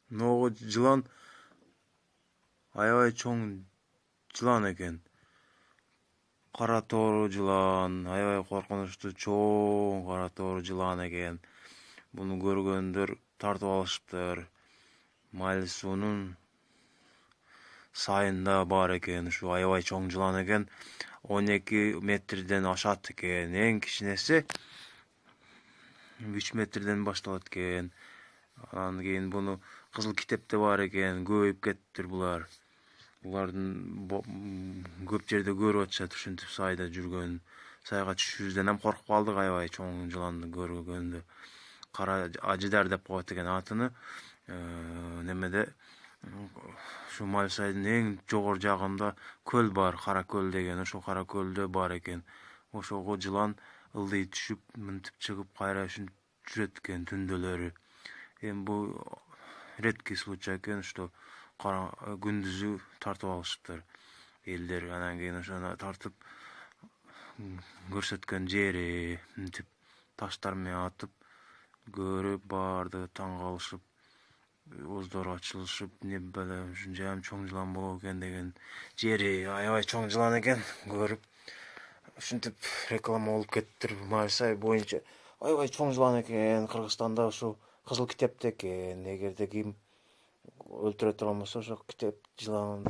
Ноого жылан аябай чоң жылан экен. Кара тоору жылан, аябай коркунучтуу чоң кара тоору жылан экен. Буну көргөндөр тартып алышыптыр. Майыл суунун сайында бар экен. Ушу аябай чоң жылан экен. 12 метрден ашат экен. Эң кичинеси 3 метрден башталат экен. Анан кийин буну Кызыл китепте бар экен. Көбөйүп кетиптир булар. Булардын көп жерде көрүп атышат, ушинтип сайда жүргөн. Сайга түшүүбүздөн эм коркуп калдык аябай чоң жыланды көргөндө. Кара ажыдар деп коет экен атыны. Немеде ушу Майыл сайдын эң жогору жагында көл бар, Кара көл деген. Ошо Кара көлдө бар экен. Ошого жылан ылдый түшүп, мынтип чыгып кайра ушинтип жүрөт экен түндөлөрү. Эми бул редкий случай экен, что күндүзү тартып алышыптыр элдер. Анан кийин ошону тартып көрсөткөн жери, мынтип таштар менен атып көрүп, баардыгы таң калышып, ооздору ачылышып, не беле ушунчайам чоң жылан болот экен деген жери аябай чоң жылан экен көрүп. Ушинтип реклама болуп кетиптир Майыл сай боюнча. Аябай чоң жылан экен, Кыргызстанда ушу Кызыл китепте экен. Эгерде ким өлтүрө турган болсо, ошо китеп жылан